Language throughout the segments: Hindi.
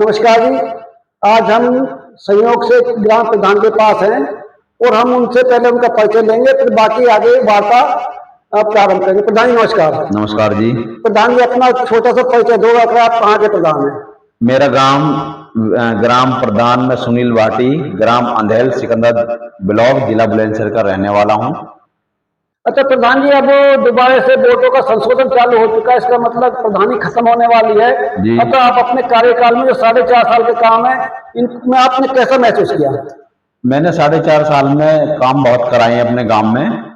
नमस्कार जी। आज हम संयोग से ग्राम प्रधान के पास हैं और हम उनसे पहले उनका परिचय लेंगे, फिर बाकी आगे वार्ता प्रारंभ करेंगे। प्रधान जी नमस्कार। नमस्कार जी। प्रधान जी अपना छोटा सा परिचय दो, अगर आप कहाँ के प्रधान हैं? मेरा ग्राम प्रधान में सुनील भाटी, ग्राम अंधेल सिकंदर ब्लॉक, जिला बुलंदशहर का रहने वाला हूँ। अच्छा प्रधान जी, अब दोबारा से वोटों का संशोधन चालू हो चुका है, इसका मतलब प्रधानी खत्म होने वाली है जी। अच्छा, आप अपने कार्यकाल में जो 4.5 साल के काम है इनमें आपने कैसा महसूस किया? मैंने 4.5 साल में काम बहुत कराए हैं अपने गांव में।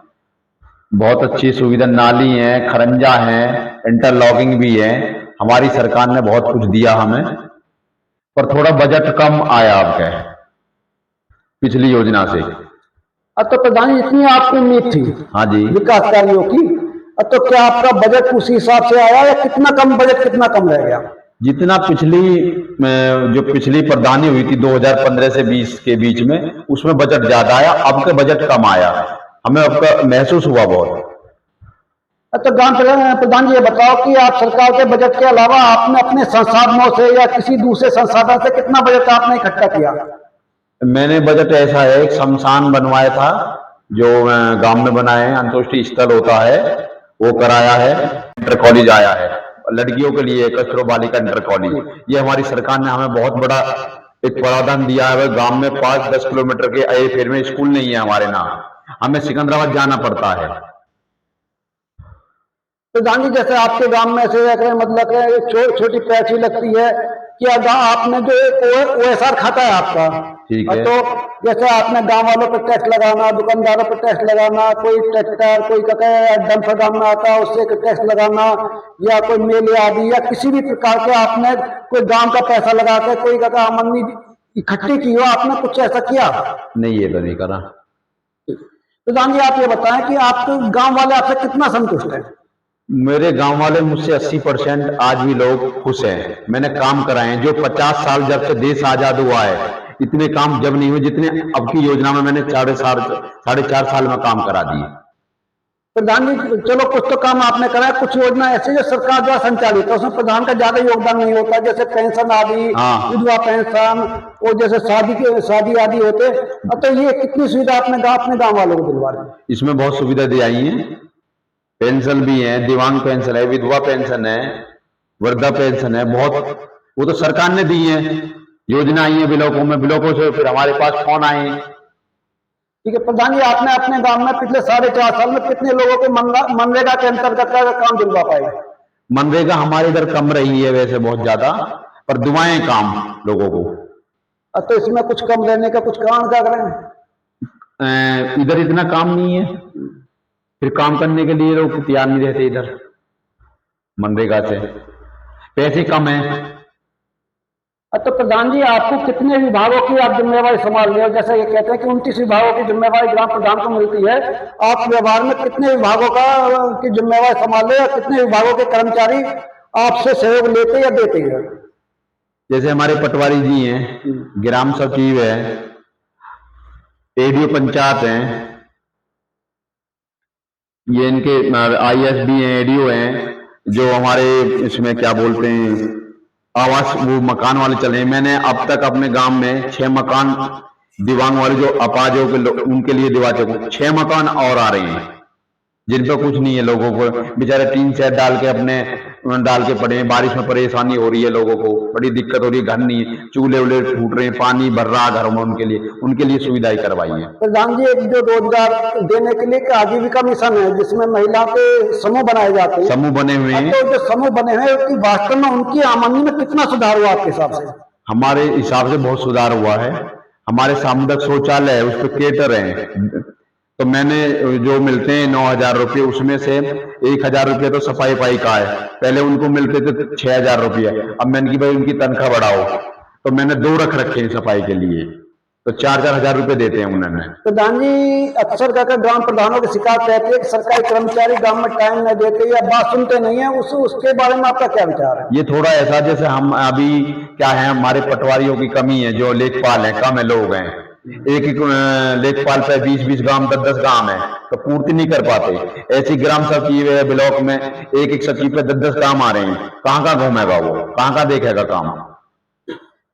बहुत अच्छी सुविधा, नाली है, खरंजा है, इंटरलॉकिंग भी है। हमारी सरकार ने बहुत कुछ दिया हमें, पर थोड़ा बजट कम आया आपके पिछली योजना से। अब तो प्रधान जी इतनी आपको उम्मीद थी हाँ जी। विकास कार्यों की, अब तो क्या आपका बजट उसी हिसाब से आया या कितना कम बजट, कितना कम रह गया? जितना जो पिछली प्रधानी हुई थी 2015 से 20 के बीच में, उसमें बजट ज्यादा आया, अब के बजट कम आया। हमें आपका महसूस हुआ बहुत। तो प्रधान जी ये बताओ कि आप सरकार के बजट के अलावा आपने अपने संसाधनों से या किसी दूसरे संसाधन से कितना बजट आपने इकट्ठा किया? मैंने बजट ऐसा है, एक शमशान बनवाया था जो गांव में बनाए हैं, अंत्येष्टि स्थल होता है वो कराया है। इंटर कॉलेज आया है लड़कियों के लिए, कचरो बालिका इंटर कॉलेज। ये हमारी सरकार ने हमें बहुत बड़ा एक प्रावधान दिया है। गांव में 5-10 किलोमीटर के अये फेर में स्कूल नहीं है हमारे ना, हमें सिकंदराबाद जाना पड़ता है। प्रधान जी जैसे आपके गांव में से मतलब छोटी पैसी लगती है, क्या आपने जो एक OSR खाता है आपका, ठीक है। तो जैसे आपने गांव वालों पर टैक्स लगाना, दुकानदारों पर टैक्स लगाना, कोई ट्रैक्टर कोई डंपर गांव में आता है उससे टैक्स लगाना, या कोई मेले आदि या किसी भी प्रकार के आपने कोई गांव का पैसा लगा के कोई आमदनी इकट्ठी की हो, आपने कुछ ऐसा किया? नहीं, ये तो नहीं करा। प्रधान जी आप ये बताएं कि आपके गांव वाले आपसे कितना संतुष्ट है? मेरे गांव वाले मुझसे 80% आज भी लोग खुश हैं। मैंने काम कराए हैं जो 50 साल जब से देश आजाद हुआ है, इतने काम जब नहीं हुए जितने अब की योजना में मैंने 4.5 साल में काम करा दिए। प्रधान जी चलो कुछ तो काम आपने कराया, कुछ योजना ऐसी जो सरकार द्वारा संचालित है उसमें प्रधान का ज्यादा योगदान नहीं होता, जैसे पेंशन आदि, विधवा पेंशन और जैसे शादी आदि होते। तो ये कितनी सुविधा अपने गाँव वालों को दिलवा रहे हैं? इसमें बहुत सुविधा दी आई है, पेंशन भी है, दिव्यांग पेंशन है, विधवा पेंशन है, वृद्धा पेंशन है, बहुत वो तो सरकार ने दी है। योजना आई है ब्लॉकों में, ब्लॉकों से फिर हमारे पास फोन आए। ठीक है प्रधान जी, आपने अपने गांव में पिछले 4.5 साल में कितने लोगों को मनरेगा के अंतर्गत का काम दिलवा पाए? मनरेगा हमारे इधर कम रही है वैसे बहुत ज्यादा, पर दुआएं काम लोगों को। तो इसमें कुछ कम रहने का कुछ कारण क्या करें? इधर इतना काम नहीं है, फिर काम करने के लिए लोग तैयार नहीं रहते इधर। मनरेगा से पैसे कम है। तो प्रधान जी आपको कितने विभागों की आप जिम्मेवारी संभाल रहे हो? जैसे ये कहते हैं कि 29 विभागों की जिम्मेवारी ग्राम प्रधान को मिलती है, आप व्यवहार में कितने विभागों की जिम्मेवारी संभाल रहे हो? कितने विभागों के कर्मचारी आपसे सहयोग लेते या देते हैं? जैसे हमारे पटवारी जी हैं, ग्राम सचिव है, ADO पंचायत है, ये इनके ISB हैं, ADO हैं, जो हमारे इसमें क्या बोलते हैं आवास वो मकान वाले चले। मैंने अब तक अपने गांव में 6 मकान दिव्यांग वाले जो अपाजों के उनके लिए दिवा चुका। 6 मकान और आ रहे हैं जिन पर कुछ नहीं है, लोगों को बेचारे टीन सेट डाल के पड़े हैं। बारिश में परेशानी हो रही है, लोगों को बड़ी दिक्कत हो रही है, घर नहीं है, चूल्हे उल्हे फूट रहे हैं, पानी भर रहा घर में, उनके लिए सुविधाएं करवाई है। प्रधान जी एक जो रोजगार देने के लिए आजीविका मिशन है जिसमें महिलाओं के समूह बनाए जाते हैं, समूह बने हुए हैं, तो जो समूह बने हुए हैं वास्तव में उनकी आमदनी में कितना सुधार हुआ आपके हिसाब से? हमारे हिसाब से बहुत सुधार हुआ है। हमारे सामुदायिक शौचालय है, उस पर केटर है, तो मैंने जो मिलते हैं 9,000 रुपये, उसमें से 1,000 रुपये तो सफाई पाई का है। पहले उनको मिलते थे 6,000 रुपये, अब मैंने की भाई उनकी तनख्वाह बढ़ाओ, तो मैंने 2 रख रखे हैं सफाई के लिए, तो 4-4 हजार रुपये देते हैं उन्होंने। प्रधान जी अक्सर कहकर ग्राम प्रधानों की शिकायत रहती है कि सरकारी कर्मचारी गांव में टाइम नहीं देते या बात सुनते नहीं है, उसके बारे में आपका क्या विचार है? ये थोड़ा ऐसा, जैसे हम अभी क्या है, हमारे पटवारियों की कमी है, जो लेखपाल है कम है, लोग हैं, एक लेखपाल पे 20-20 गांव 10-10 गांव है, तो पूर्ति नहीं कर पाते। ऐसी ग्राम सचिव है ब्लॉक में, एक सचिव पे 10-10 काम आ रहे हैं, कहाँ घूमेगा वो, कहाँ देखेगा काम?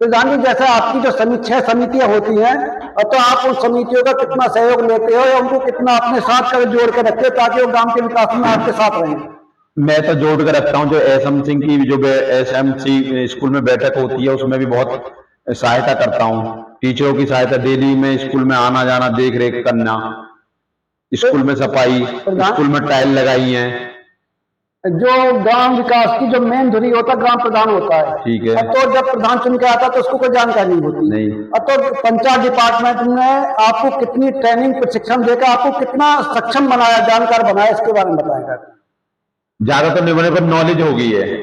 प्रधान जी, जैसे आपकी जो 6 समितियां होती हैं, तो आप उन समितियों का कितना सहयोग लेते हो या उनको कितना अपने साथ कर जोड़ के रखते हो ताकि वो गांव के विकास में आपके साथ रहें? मैं तो जोड़ कर रखता हूँ। जो एसएम सिंह की जो एसएमसी स्कूल में बैठक होती है उसमें भी बहुत सहायता करता हूँ। टीचरों की सहायता, डेली में स्कूल में आना जाना, देख रेख करना, स्कूल में सफाई, स्कूल में टाइल लगाई है। जो ग्राम विकास की जो मेन धुरी होता है ग्राम प्रधान होता है, ठीक है। तो जब प्रधान चुन के आता है तो उसको कोई जानकारी नहीं होती नहीं। तो पंचायत डिपार्टमेंट ने आपको कितनी ट्रेनिंग प्रशिक्षण देकर आपको कितना सक्षम बनाया, जानकार बनाया, इसके बारे में बताएगा? ज्यादा तो नहीं बने पर नॉलेज हो गई है।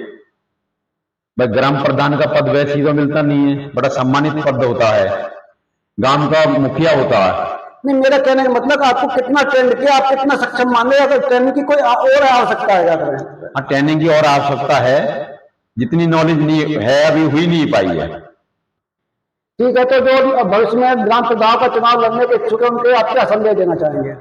बस ग्राम प्रधान का पद वैसे ही तो मिलता नहीं है, बड़ा सम्मानित पद होता है, गांव का मुखिया होता है। नहीं, मेरा कहने का मतलब आपको कितना ट्रेंड किया, आप कितना सक्षम मान रहे, अगर ट्रेनिंग की कोई और आवश्यकता है? हाँ, ट्रेनिंग की और आवश्यकता है, जितनी नॉलेज नहीं है अभी हुई नहीं पाई है। ठीक है, तो जो भविष्य में ग्राम प्रधान का चुनाव लड़ने के इच्छुक है उनके आप क्या संदेश देना चाहेंगे?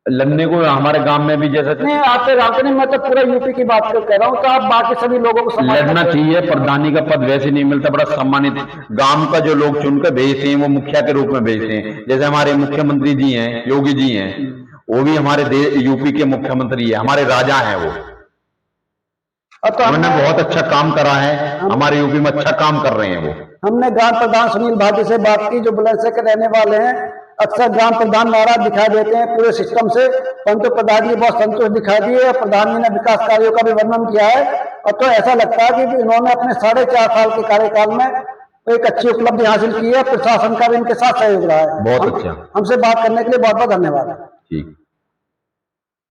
लड़ने को हमारे गांव में भी जैसे नहीं, आपके गांव के नहीं, मैं तो पूरा यूपी की बात कह रहा हूँ, तो आप बाकी सभी लोगों को लड़ना चाहिए। प्रधानी का पद वैसे नहीं मिलता, बड़ा सम्मानित गांव का जो लोग चुनकर भेजते हैं वो मुखिया के रूप में भेजते हैं। जैसे हमारे मुख्यमंत्री जी हैं, योगी जी हैं, वो भी हमारे यूपी के मुख्यमंत्री है, हमारे राजा हैं वो। तो हमने बहुत अच्छा काम करा है, हमारे यूपी में अच्छा काम कर रहे हैं वो। हमने ग्राम प्रधान सुनील भाटी से बात की, जो बुलंदशहर के रहने वाले हैं। अक्सर ग्राम प्रधान नाराज दिखाई देते हैं पूरे सिस्टम से, परंतु प्रधान जी बहुत संतुष्ट दिखाई दिए और प्रधान जी ने विकास कार्यों का भी वर्णन किया है। और तो ऐसा लगता है कि इन्होंने अपने 4.5 साल के कार्यकाल में एक अच्छी उपलब्धि हासिल की है। प्रशासन का भी इनके साथ सहयोग रहा है। बहुत अच्छा। हमसे बात करने के लिए बहुत बहुत धन्यवाद। ठीक।